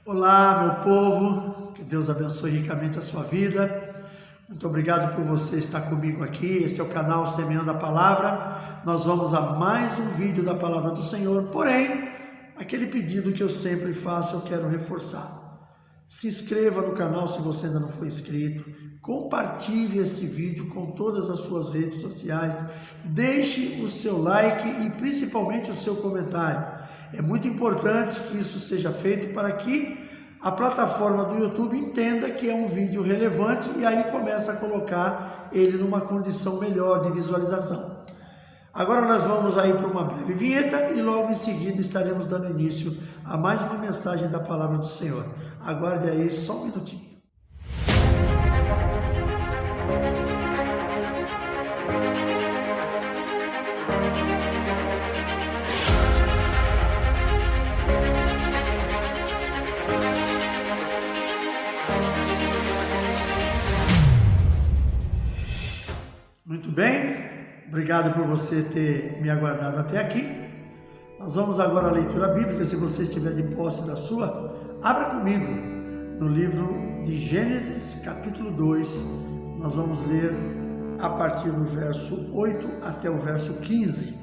Olá, meu povo, que Deus abençoe ricamente a sua vida. Muito obrigado por você estar comigo aqui. Este é o canal Semeando a Palavra. Nós vamos a mais um vídeo da Palavra do Senhor. Porém, aquele pedido que eu sempre faço, eu quero reforçar. Se inscreva no canal se você ainda não for inscrito. Compartilhe este vídeo com todas as suas redes sociais. Deixe o seu like e principalmente o seu comentário. É muito importante que isso seja feito para que a plataforma do YouTube entenda que é um vídeo relevante e aí começa a colocar ele numa condição melhor de visualização. Agora nós vamos aí para uma breve vinheta e logo em seguida estaremos dando início a mais uma mensagem da Palavra do Senhor. Aguarde aí só um minutinho. Muito bem, obrigado por você ter me aguardado até aqui. Nós vamos agora à leitura bíblica. Se você estiver de posse da sua, abra comigo no livro de Gênesis, capítulo 2. Nós vamos ler a partir do verso 8 até o verso 15.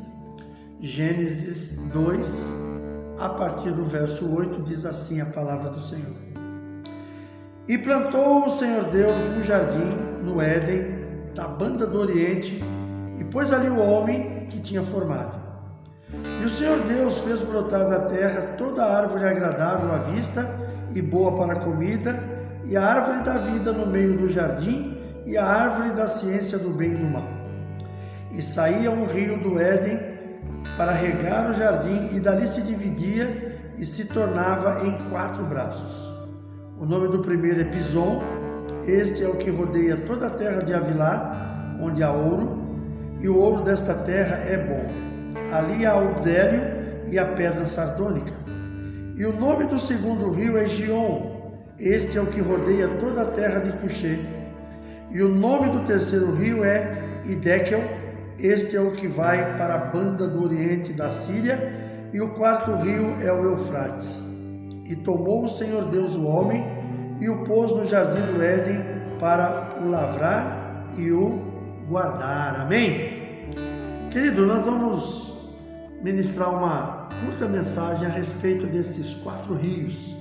Gênesis 2, a partir do verso 8, diz assim a palavra do Senhor. E plantou o Senhor Deus um jardim no Éden, da banda do Oriente, e pôs ali o homem que tinha formado. E o Senhor Deus fez brotar da terra toda a árvore agradável à vista e boa para a comida, e a árvore da vida no meio do jardim, e a árvore da ciência do bem e do mal. E saía um rio do Éden para regar o jardim, e dali se dividia e se tornava em 4 braços. O nome do primeiro é Pison. Este é o que rodeia toda a terra de Havilá, onde há ouro, e o ouro desta terra é bom. Ali há o bdélio e a pedra sardônica. E o nome do segundo rio é Gion. Este é o que rodeia toda a terra de Cuxê. E o nome do terceiro rio é Hiddekel. Este é o que vai para a banda do oriente da Síria. E o quarto rio é o Eufrates. E tomou o Senhor Deus o homem e o pôs no jardim do Éden para o lavrar e o guardar. Amém? Querido, nós vamos ministrar uma curta mensagem a respeito desses 4 rios.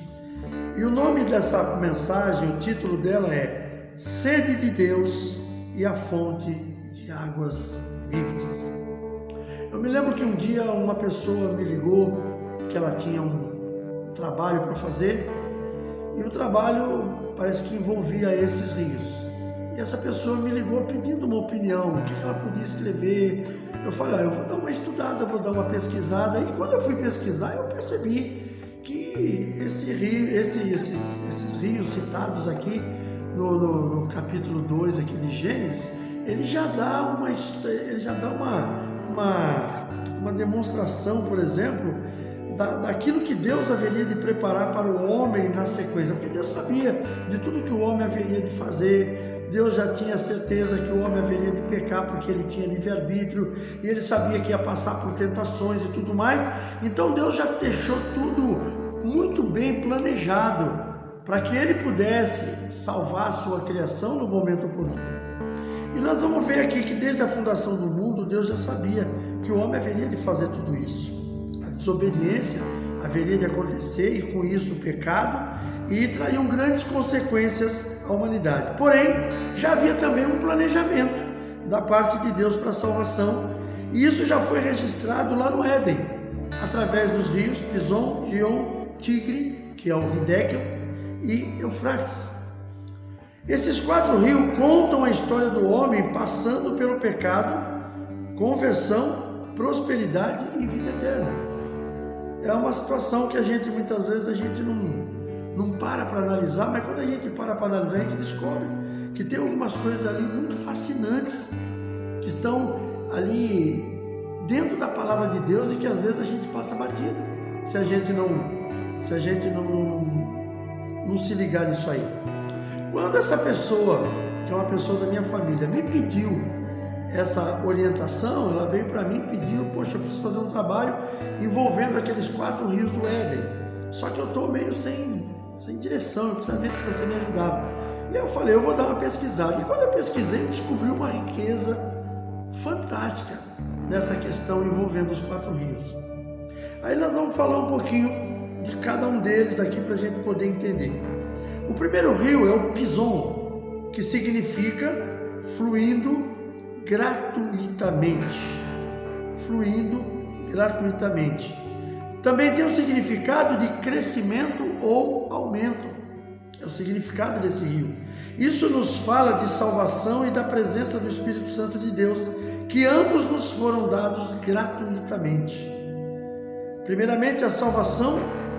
E o nome dessa mensagem, o título dela é Sede de Deus e a Fonte de Águas Vivas. Eu me lembro que um dia uma pessoa me ligou que ela tinha um trabalho para fazer, e o trabalho parece que envolvia esses rios. E essa pessoa me ligou pedindo uma opinião, o que ela podia escrever. Eu falei, eu vou dar uma estudada, vou dar uma pesquisada. E quando eu fui pesquisar, eu percebi que esses rios citados aqui no capítulo 2 aqui de Gênesis, ele já dá uma demonstração, por exemplo, daquilo que Deus haveria de preparar para o homem na sequência, porque Deus sabia de tudo que o homem haveria de fazer. Deus já tinha certeza que o homem haveria de pecar porque ele tinha livre-arbítrio, e ele sabia que ia passar por tentações e tudo mais. Então Deus já deixou tudo muito bem planejado para que ele pudesse salvar a sua criação no momento oportuno. E nós vamos ver aqui que desde a fundação do mundo Deus já sabia que o homem haveria de fazer tudo isso. Desobediência haveria de acontecer, e com isso o pecado, e trariam grandes consequências à humanidade. Porém, já havia também um planejamento da parte de Deus para a salvação, e isso já foi registrado lá no Éden, através dos rios Pison, Gion, Tigre, que é o Hiddekel, e Eufrates. Esses 4 rios contam a história do homem passando pelo pecado, conversão, prosperidade e vida eterna. É uma situação que muitas vezes a gente não para analisar, mas quando a gente para analisar, a gente descobre que tem algumas coisas ali muito fascinantes que estão ali dentro da palavra de Deus e que às vezes a gente passa batido se a gente não se ligar nisso aí. Quando essa pessoa, que é uma pessoa da minha família, me pediu essa orientação, ela veio para mim e pediu, poxa, eu preciso fazer um trabalho envolvendo aqueles 4 rios do Éden. Só que eu estou meio sem sem direção, eu precisava ver se você me ajudava. E eu falei, eu vou dar uma pesquisada. E quando eu pesquisei, eu descobri uma riqueza fantástica nessa questão envolvendo os 4 rios. Aí nós vamos falar um pouquinho de cada um deles aqui para a gente poder entender. O primeiro rio é o Pison, que significa fluindo gratuitamente. Fluindo gratuitamente. Também tem o significado de crescimento ou aumento. É o significado desse rio. Isso nos fala de salvação e da presença do Espírito Santo de Deus, que ambos nos foram dados gratuitamente. Primeiramente, a salvação,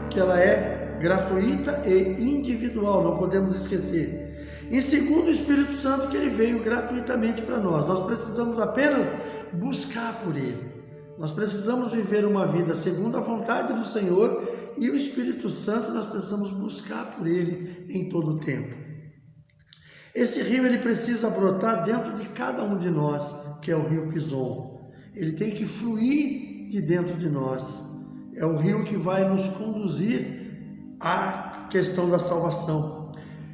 que ela é gratuita e individual, não podemos esquecer. Em segundo, o Espírito Santo, que ele veio gratuitamente para nós. Nós precisamos apenas buscar por ele. Nós precisamos viver uma vida segundo a vontade do Senhor, e o Espírito Santo nós precisamos buscar por ele em todo o tempo. Este rio ele precisa brotar dentro de cada um de nós, que é o rio Pison. Ele tem que fluir de dentro de nós. É o rio que vai nos conduzir à questão da salvação.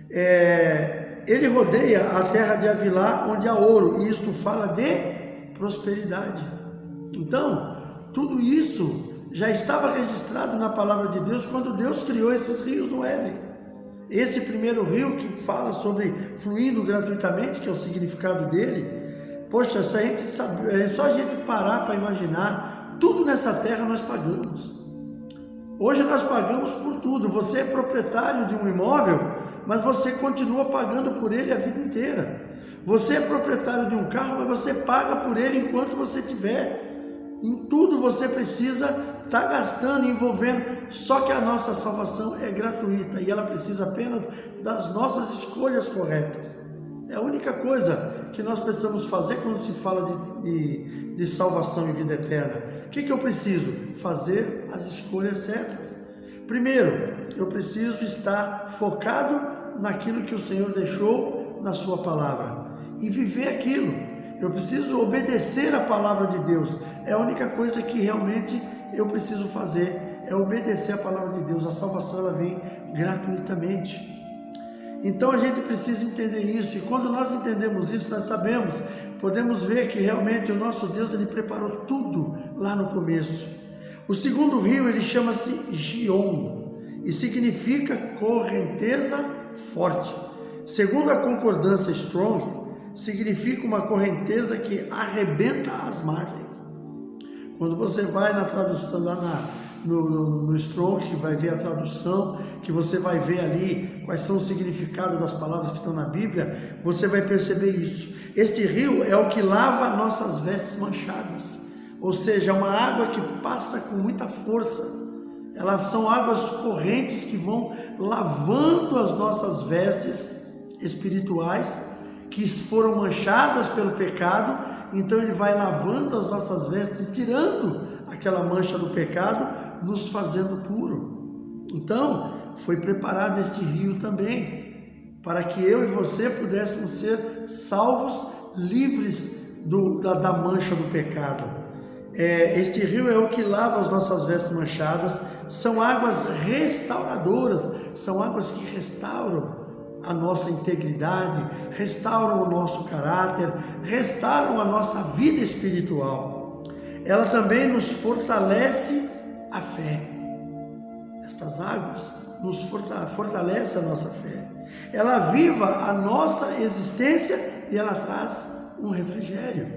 Ele rodeia a terra de Havilá, onde há ouro, e isto fala de prosperidade. Então, tudo isso já estava registrado na palavra de Deus quando Deus criou esses rios no Éden. Esse primeiro rio que fala sobre fluindo gratuitamente, que é o significado dele, poxa, se a gente sabe, é só a gente parar para imaginar, tudo nessa terra nós pagamos. Hoje nós pagamos por tudo. Você é proprietário de um imóvel, mas você continua pagando por ele a vida inteira. Você é proprietário de um carro, mas você paga por ele enquanto você tiver. Em tudo você precisa estar gastando, envolvendo, só que a nossa salvação é gratuita e ela precisa apenas das nossas escolhas corretas. É a única coisa que nós precisamos fazer quando se fala de salvação e vida eterna. O que eu preciso? Fazer as escolhas certas. Primeiro, eu preciso estar focado naquilo que o Senhor deixou na sua palavra e viver aquilo. Eu preciso obedecer a palavra de Deus. É a única coisa que realmente eu preciso fazer, é obedecer a palavra de Deus. A salvação ela vem gratuitamente. Então a gente precisa entender isso, e quando nós entendemos isso, nós sabemos, podemos ver que realmente o nosso Deus ele preparou tudo lá no começo. O segundo rio ele chama-se Gion e significa correnteza forte. Segundo a concordância Strong, significa uma correnteza que arrebenta as margens. Quando você vai na tradução, lá no Strong, que vai ver a tradução, que você vai ver ali quais são os significados das palavras que estão na Bíblia, você vai perceber isso. Este rio é o que lava nossas vestes manchadas, ou seja, é uma água que passa com muita força. Elas são águas correntes que vão lavando as nossas vestes espirituais, que foram manchadas pelo pecado. Então ele vai lavando as nossas vestes e tirando aquela mancha do pecado, nos fazendo puro. Então foi preparado este rio também, para que eu e você pudéssemos ser salvos, livres da mancha do pecado. Este rio é o que lava as nossas vestes manchadas. São águas restauradoras, são águas que restauram a nossa integridade, restauram o nosso caráter, restauram a nossa vida espiritual. Ela também nos fortalece a fé. Estas águas nos fortalecem a nossa fé. Ela aviva a nossa existência e ela traz um refrigério.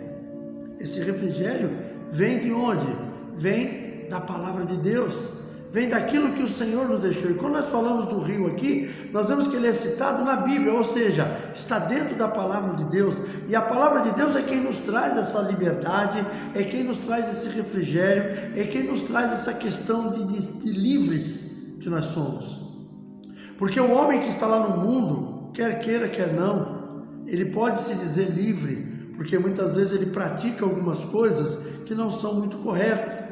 Esse refrigério vem de onde? Vem da palavra de Deus. Vem daquilo que o Senhor nos deixou. E quando nós falamos do rio aqui, nós vemos que ele é citado na Bíblia, ou seja, está dentro da palavra de Deus. E a palavra de Deus é quem nos traz essa liberdade, é quem nos traz esse refrigério, é quem nos traz essa questão de livres que nós somos. Porque o homem que está lá no mundo, quer queira, quer não, ele pode se dizer livre, porque muitas vezes ele pratica algumas coisas que não são muito corretas.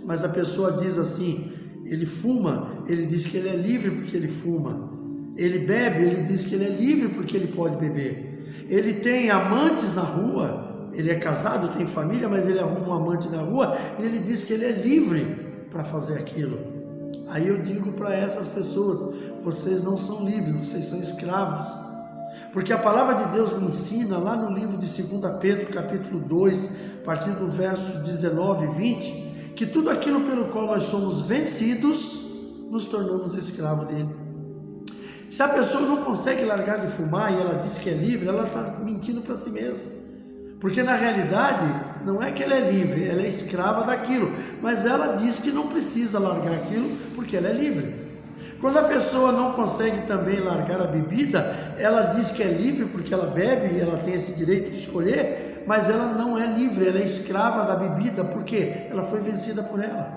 Mas a pessoa diz assim, ele fuma, ele diz que ele é livre porque ele fuma. Ele bebe, ele diz que ele é livre porque ele pode beber. Ele tem amantes na rua, ele é casado, tem família, mas ele arruma um amante na rua e ele diz que ele é livre para fazer aquilo. Aí eu digo para essas pessoas: vocês não são livres, vocês são escravos. Porque a palavra de Deus me ensina lá no livro de 2 Pedro, capítulo 2, a partir do verso 19 e 20, que tudo aquilo pelo qual nós somos vencidos, nos tornamos escravos dele. Se a pessoa não consegue largar de fumar e ela diz que é livre, ela está mentindo para si mesma. Porque na realidade, não é que ela é livre, ela é escrava daquilo, mas ela diz que não precisa largar aquilo porque ela é livre. Quando a pessoa não consegue também largar a bebida, ela diz que é livre porque ela bebe, ela tem esse direito de escolher, mas ela não é livre, ela é escrava da bebida, porque ela foi vencida por ela.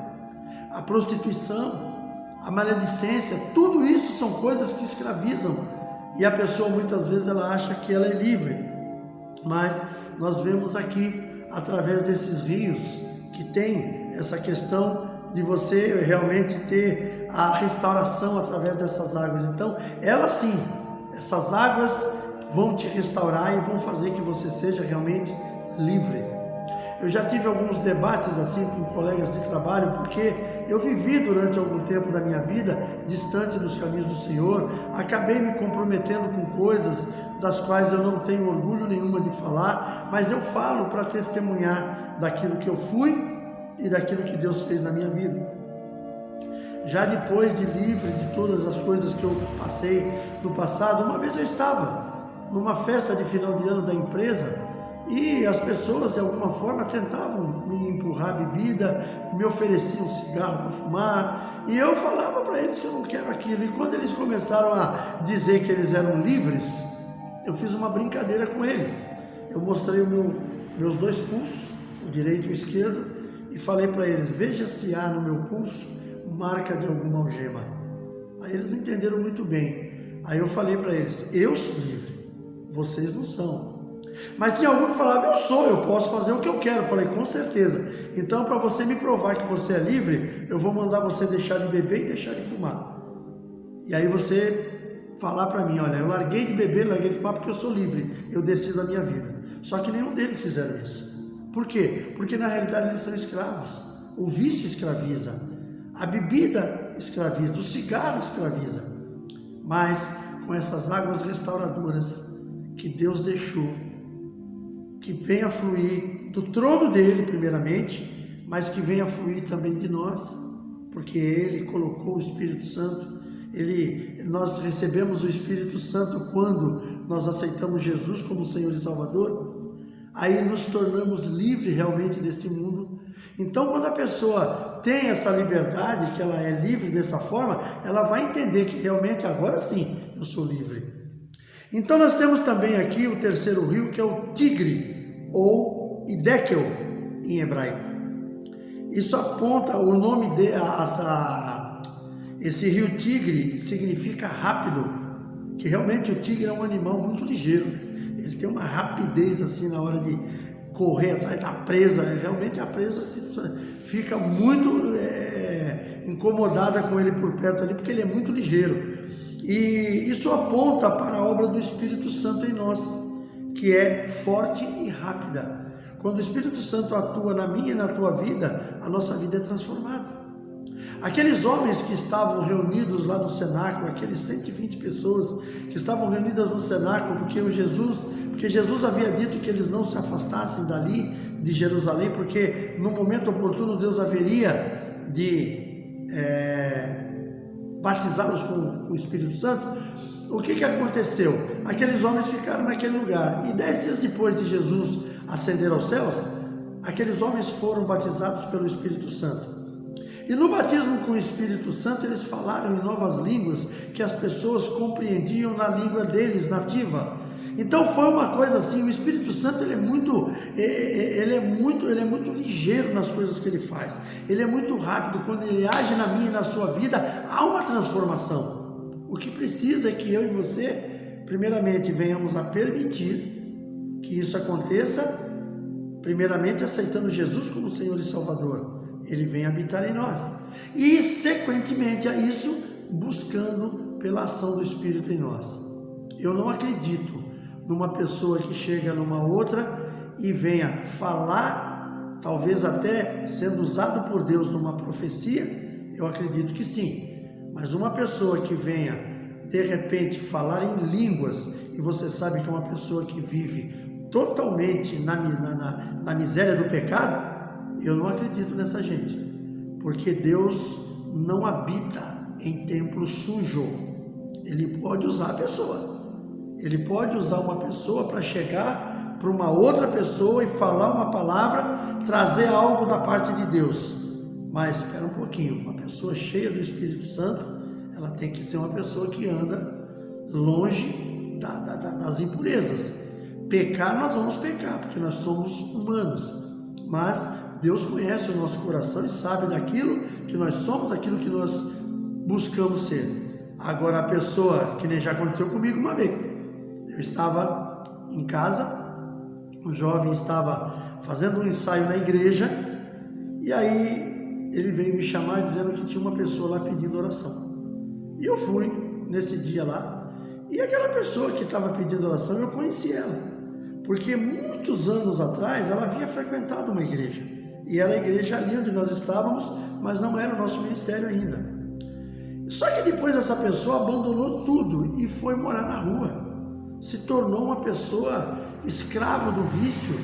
A prostituição, a maledicência, tudo isso são coisas que escravizam, e a pessoa muitas vezes ela acha que ela é livre, mas nós vemos aqui, através desses rios, que tem essa questão de você realmente ter a restauração através dessas águas. Então, elas sim, essas águas vão te restaurar e vão fazer que você seja realmente livre. Eu já tive alguns debates assim com colegas de trabalho, porque eu vivi durante algum tempo da minha vida distante dos caminhos do Senhor, acabei me comprometendo com coisas das quais eu não tenho orgulho nenhuma de falar, mas eu falo para testemunhar daquilo que eu fui e daquilo que Deus fez na minha vida. Já depois de livre de todas as coisas que eu passei no passado, uma vez eu estava numa festa de final de ano da empresa e as pessoas de alguma forma tentavam me empurrar bebida, me ofereciam cigarro para fumar, e eu falava para eles que eu não quero aquilo. E quando eles começaram a dizer que eles eram livres, eu fiz uma brincadeira com eles. Eu mostrei meus dois pulsos, o direito e o esquerdo, e falei para eles: veja se há no meu pulso marca de alguma algema. Aí eles não entenderam muito bem. Aí eu falei para eles: eu sou livre, vocês não são. Mas tinha algum que falava: eu posso fazer o que eu quero. Eu falei: com certeza. Então, para você me provar que você é livre, eu vou mandar você deixar de beber e deixar de fumar. E aí você falar para mim: olha, eu larguei de beber, larguei de fumar porque eu sou livre, eu decido a minha vida. Só que nenhum deles fizeram isso. Por quê? Porque na realidade eles são escravos. O vício escraviza, a bebida escraviza, o cigarro escraviza. Mas com essas águas restauradoras que Deus deixou, que venha fluir do trono dele primeiramente, mas que venha fluir também de nós, porque ele colocou o Espírito Santo. Nós recebemos o Espírito Santo quando nós aceitamos Jesus como Senhor e Salvador. Aí nos tornamos livres realmente deste mundo. Então, quando a pessoa tem essa liberdade, que ela é livre dessa forma, ela vai entender que realmente agora sim eu sou livre. Então nós temos também aqui o terceiro rio, que é o Tigre, ou Hidekel em hebraico. Isso aponta o nome esse rio Tigre significa rápido, que realmente o tigre é um animal muito ligeiro, né? Ele tem uma rapidez assim na hora de correr atrás da presa. Realmente a presa fica muito incomodada com ele por perto ali, porque ele é muito ligeiro. E isso aponta para a obra do Espírito Santo em nós, que é forte e rápida. Quando o Espírito Santo atua na minha e na tua vida, a nossa vida é transformada. Aqueles homens que estavam reunidos lá no cenáculo, aqueles 120 pessoas que estavam reunidas no cenáculo, porque Jesus havia dito que eles não se afastassem dali, de Jerusalém, porque no momento oportuno Deus haveria de batizá-los com o Espírito Santo. O que aconteceu? Aqueles homens ficaram naquele lugar, e 10 dias depois de Jesus ascender aos céus, aqueles homens foram batizados pelo Espírito Santo. E no batismo com o Espírito Santo, eles falaram em novas línguas que as pessoas compreendiam na língua deles, nativa. Então foi uma coisa assim. O Espírito Santo ele é muito ligeiro nas coisas que ele faz. Ele é muito rápido. Quando ele age na minha e na sua vida, há uma transformação. O que precisa é que eu e você, primeiramente, venhamos a permitir que isso aconteça, primeiramente aceitando Jesus como Senhor e Salvador. Ele vem habitar em nós. E, sequentemente a isso, buscando pela ação do Espírito em nós. Eu não acredito numa pessoa que chega numa outra e venha falar, talvez até sendo usado por Deus numa profecia. Eu acredito que sim. Mas uma pessoa que venha, de repente, falar em línguas, e você sabe que é uma pessoa que vive totalmente na miséria do pecado, eu não acredito nessa gente. Porque Deus não habita em templo sujo. Ele pode usar a pessoa. Ele pode usar uma pessoa para chegar para uma outra pessoa e falar uma palavra, trazer algo da parte de Deus. Mas espera um pouquinho, uma pessoa cheia do Espírito Santo, ela tem que ser uma pessoa que anda longe das impurezas. Pecar, nós vamos pecar, porque nós somos humanos. Mas Deus conhece o nosso coração e sabe daquilo que nós somos, aquilo que nós buscamos ser. Agora, a pessoa, que nem já aconteceu comigo uma vez, eu estava em casa, o jovem estava fazendo um ensaio na igreja, e aí ele veio me chamar dizendo que tinha uma pessoa lá pedindo oração. E eu fui nesse dia lá, e aquela pessoa que estava pedindo oração, eu conheci ela, porque muitos anos atrás ela havia frequentado uma igreja, e era a igreja ali onde nós estávamos, mas não era o nosso ministério ainda. Só que depois essa pessoa abandonou tudo e foi morar na rua, se tornou uma pessoa escrava do vício,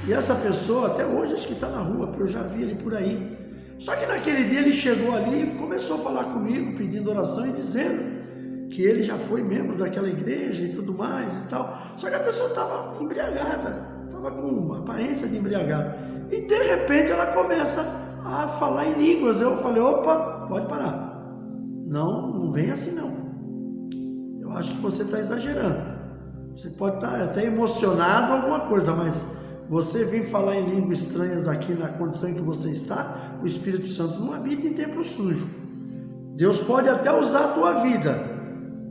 e essa pessoa até hoje acho que está na rua, porque eu já vi ele por aí. Só que naquele dia ele chegou ali e começou a falar comigo, pedindo oração e dizendo que ele já foi membro daquela igreja e tudo mais e tal. Só que a pessoa estava embriagada, estava com uma aparência de embriagada. E de repente ela começa a falar em línguas. Eu falei, opa, pode parar. Não vem assim não. Eu acho que você está exagerando. Você pode estar até emocionado ou alguma coisa, mas você vir falar em línguas estranhas aqui na condição em que você está, o Espírito Santo não habita em templo sujo. Deus pode até usar a tua vida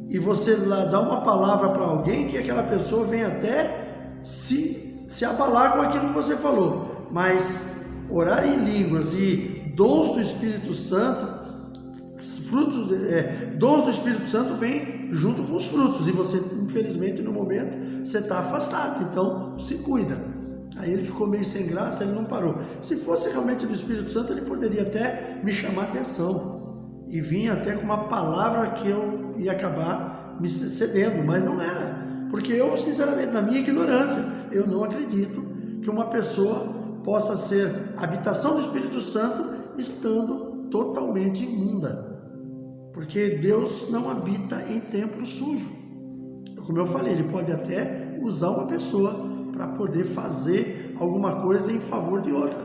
e você lá dar uma palavra para alguém que aquela pessoa venha até se abalar com aquilo que você falou. Mas orar em línguas e dons do Espírito Santo, dons do Espírito Santo vêm junto com os frutos, e você, infelizmente, no momento, você está afastado, então se cuida. Aí ele ficou meio sem graça, ele não parou. Se fosse realmente do Espírito Santo, ele poderia até me chamar a atenção e vir até com uma palavra que eu ia acabar me cedendo, mas não era, porque eu, sinceramente, na minha ignorância, eu não acredito que uma pessoa possa ser habitação do Espírito Santo estando totalmente imunda, porque Deus não habita em templo sujo. Como eu falei, ele pode até usar uma pessoa para poder fazer alguma coisa em favor de outra.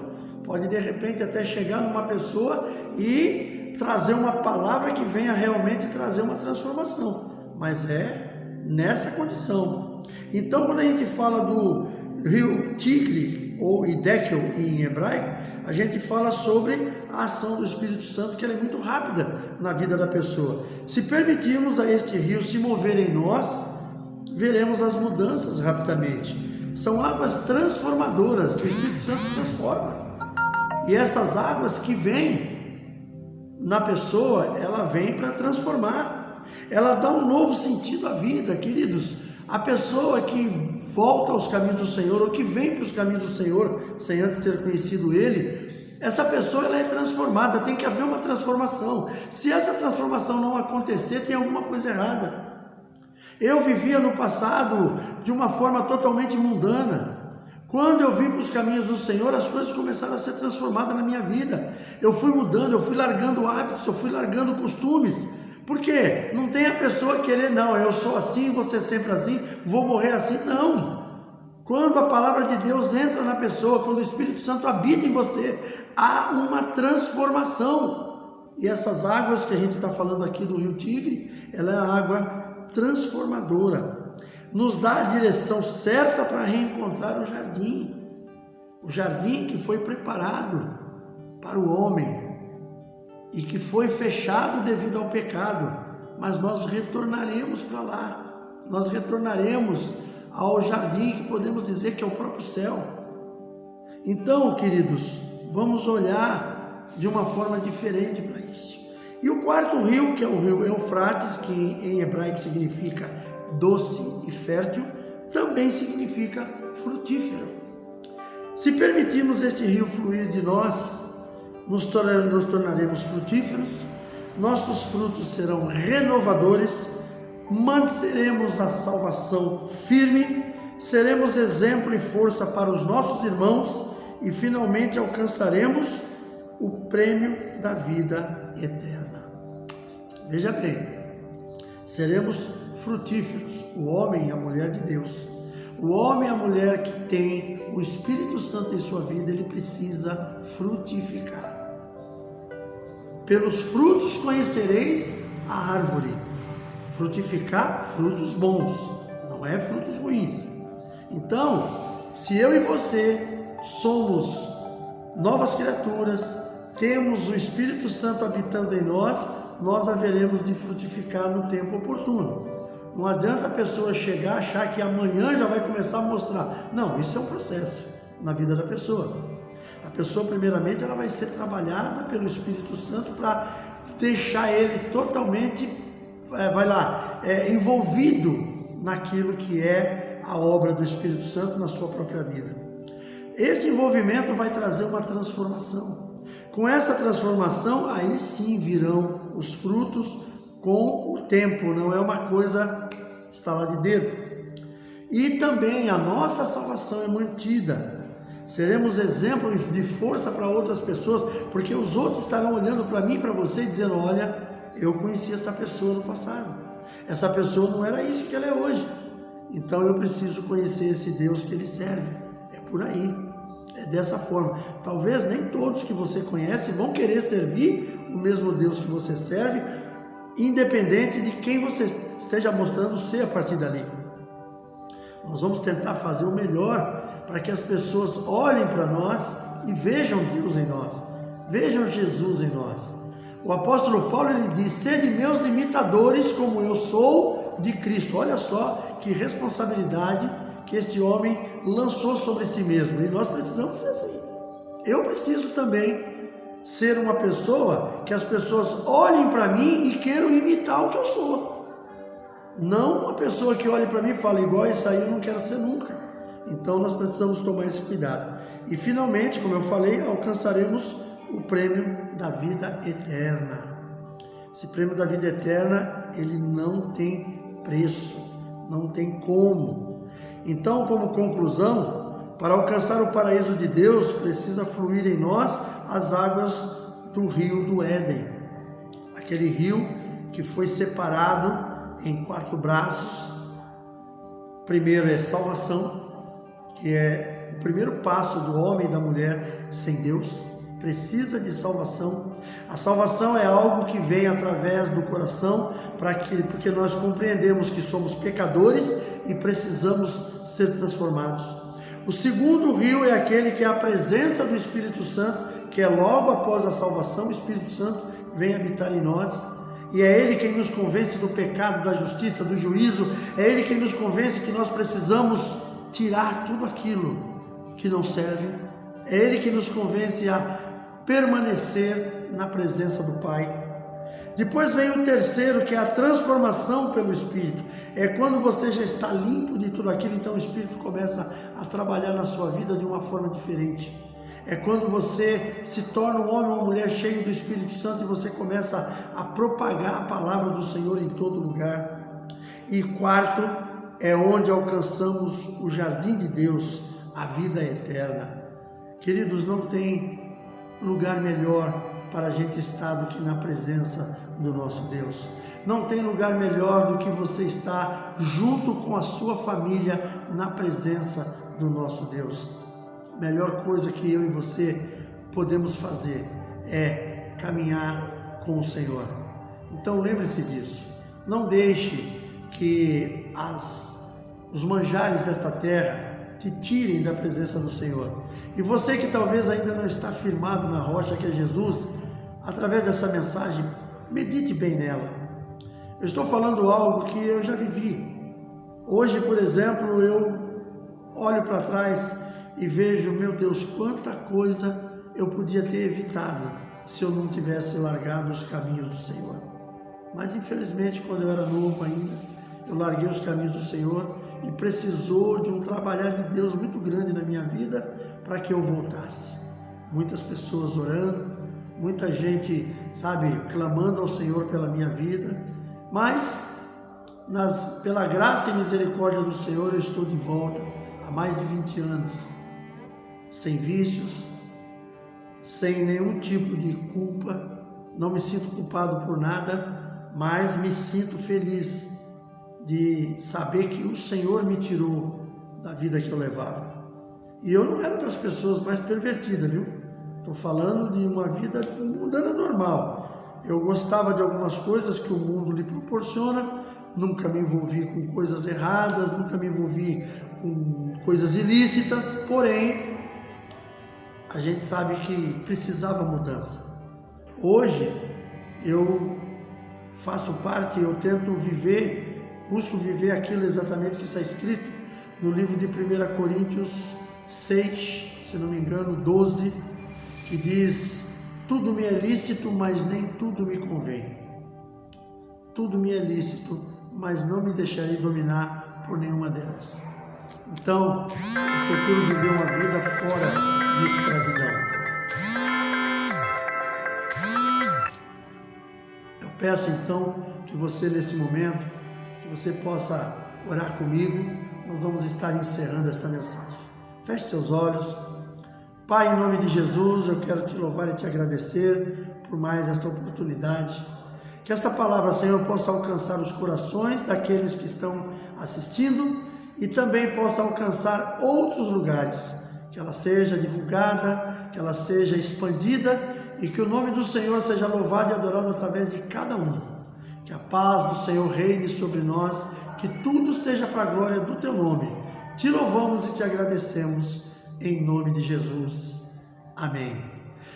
Pode de repente até chegar numa pessoa e trazer uma palavra que venha realmente trazer uma transformação, mas é nessa condição. Então, quando a gente fala do rio Tigre ou Hidekel em hebraico, a gente fala sobre a ação do Espírito Santo, que ela é muito rápida na vida da pessoa. Se permitirmos a este rio se mover em nós, veremos as mudanças rapidamente. São águas transformadoras, o Espírito Santo transforma. E essas águas que vêm na pessoa, ela vem para transformar. Ela dá um novo sentido à vida, queridos. A pessoa que volta aos caminhos do Senhor, ou que vem para os caminhos do Senhor, sem antes ter conhecido Ele, essa pessoa ela é transformada, tem que haver uma transformação. Se essa transformação não acontecer, tem alguma coisa errada. Eu vivia no passado de uma forma totalmente mundana. Quando eu vim para os caminhos do Senhor, as coisas começaram a ser transformadas na minha vida. Eu fui mudando, eu fui largando hábitos, eu fui largando costumes. Por quê? Não tem a pessoa querer, não, eu sou assim, você é sempre assim, vou morrer assim. Não. Quando a palavra de Deus entra na pessoa, quando o Espírito Santo habita em você, há uma transformação. E essas águas que a gente está falando aqui do Rio Tigre, ela é a água transformadora, nos dá a direção certa para reencontrar o jardim que foi preparado para o homem e que foi fechado devido ao pecado, mas nós retornaremos para lá, nós retornaremos ao jardim que podemos dizer que é o próprio céu. Então, queridos, vamos olhar de uma forma diferente para isso. E o quarto rio, que é o rio Eufrates, que em hebraico significa doce e fértil, também significa frutífero. Se permitirmos este rio fluir de nós, nos tornaremos frutíferos, nossos frutos serão renovadores, manteremos a salvação firme, seremos exemplo e força para os nossos irmãos e finalmente alcançaremos o prêmio da vida eterna. Veja bem, seremos frutíferos, o homem e a mulher de Deus. O homem e a mulher que tem o Espírito Santo em sua vida, ele precisa frutificar. Pelos frutos conhecereis a árvore. Frutificar, frutos bons, não é frutos ruins. Então, se eu e você somos novas criaturas, temos o Espírito Santo habitando em nós, nós haveremos de frutificar no tempo oportuno. Não adianta a pessoa chegar, achar que amanhã já vai começar a mostrar. Não, isso é um processo na vida da pessoa. A pessoa, primeiramente, ela vai ser trabalhada pelo Espírito Santo para deixar ele totalmente, envolvido naquilo que é a obra do Espírito Santo na sua própria vida. Este envolvimento vai trazer uma transformação. Com essa transformação, aí sim virão os frutos com o tempo, não é uma coisa estalar de dedo. E também a nossa salvação é mantida. Seremos exemplo de força para outras pessoas, porque os outros estarão olhando para mim e para você dizendo: olha, eu conheci essa pessoa no passado. Essa pessoa não era isso que ela é hoje. Então eu preciso conhecer esse Deus que ele serve. É por aí. É dessa forma. Talvez nem todos que você conhece vão querer servir o mesmo Deus que você serve, independente de quem você esteja mostrando ser a partir dali. Nós vamos tentar fazer o melhor para que as pessoas olhem para nós e vejam Deus em nós, vejam Jesus em nós. O apóstolo Paulo, ele diz: sede meus imitadores como eu sou de Cristo. Olha só que responsabilidade que este homem lançou sobre si mesmo, e nós precisamos ser assim. Eu preciso também ser uma pessoa que as pessoas olhem para mim e queiram imitar o que eu sou. Não uma pessoa que olhe para mim e fale: igual isso aí eu não quero ser nunca. Então nós precisamos tomar esse cuidado. E finalmente, como eu falei, alcançaremos o prêmio da vida eterna. Esse prêmio da vida eterna, ele não tem preço, não tem como. Então, como conclusão, para alcançar o paraíso de Deus, precisa fluir em nós as águas do rio do Éden. Aquele rio que foi separado em 4 braços. Primeiro é salvação, que é o primeiro passo do homem e da mulher sem Deus. Precisa de salvação. A salvação é algo que vem através do coração, porque nós compreendemos que somos pecadores e precisamos ser transformados. O segundo rio é aquele que é a presença do Espírito Santo, que é logo após a salvação. O Espírito Santo vem habitar em nós, e é Ele quem nos convence do pecado, da justiça, do juízo. É Ele quem nos convence que nós precisamos tirar tudo aquilo que não serve. É Ele que nos convence a permanecer na presença do Pai. Depois vem o terceiro, que é a transformação pelo Espírito. É quando você já está limpo de tudo aquilo, então o Espírito começa a trabalhar na sua vida de uma forma diferente. É quando você se torna um homem ou uma mulher cheio do Espírito Santo e você começa a propagar a palavra do Senhor em todo lugar. E quarto, é onde alcançamos o jardim de Deus, a vida eterna. Queridos, não tem lugar melhor para a gente estar do que na presença do nosso Deus. Não tem lugar melhor do que você estar junto com a sua família na presença do nosso Deus. A melhor coisa que eu e você podemos fazer é caminhar com o Senhor. Então lembre-se disso. Não deixe que os manjares desta terra te tirem da presença do Senhor. E você que talvez ainda não está firmado na rocha que é Jesus, através dessa mensagem, medite bem nela. Eu estou falando algo que eu já vivi. Hoje, por exemplo, eu olho para trás e vejo, meu Deus, quanta coisa eu podia ter evitado se eu não tivesse largado os caminhos do Senhor. Mas infelizmente, quando eu era novo ainda, eu larguei os caminhos do Senhor e precisou de um trabalhar de Deus muito grande na minha vida para que eu voltasse. Muitas pessoas orando, muita gente, sabe, clamando ao Senhor pela minha vida, mas pela graça e misericórdia do Senhor eu estou de volta há mais de 20 anos, sem vícios, sem nenhum tipo de culpa, não me sinto culpado por nada, mas me sinto feliz de saber que o Senhor me tirou da vida que eu levava. E eu não era das pessoas mais pervertidas, viu? Estou falando de uma vida mundana normal. Eu gostava de algumas coisas que o mundo lhe proporciona, nunca me envolvi com coisas erradas, nunca me envolvi com coisas ilícitas, porém, a gente sabe que precisava mudança. Hoje, eu faço parte, eu tento viver, busco viver aquilo exatamente que está escrito no livro de 1 Coríntios 6, se não me engano, 12, que diz: tudo me é lícito, mas nem tudo me convém. Tudo me é lícito, mas não me deixarei dominar por nenhuma delas. Então, eu procuro viver uma vida fora de escravidão. Eu peço então que você, neste momento, que você possa orar comigo. Nós vamos estar encerrando esta mensagem. Feche seus olhos. Pai, em nome de Jesus, eu quero te louvar e te agradecer por mais esta oportunidade. Que esta palavra, Senhor, possa alcançar os corações daqueles que estão assistindo e também possa alcançar outros lugares. Que ela seja divulgada, que ela seja expandida e que o nome do Senhor seja louvado e adorado através de cada um. Que a paz do Senhor reine sobre nós, que tudo seja para a glória do teu nome. Te louvamos e te agradecemos em nome de Jesus. Amém.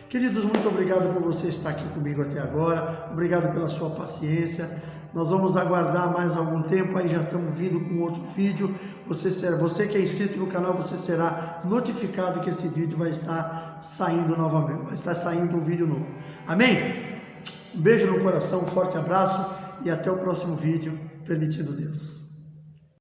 Queridos, muito obrigado por você estar aqui comigo até agora. Obrigado pela sua paciência. Nós vamos aguardar mais algum tempo, aí já estamos vindo com outro vídeo. Você que é inscrito no canal, você será notificado que esse vídeo vai estar saindo novamente, vai estar saindo um vídeo novo. Amém? Um beijo no coração, um forte abraço e até o próximo vídeo, permitindo Deus.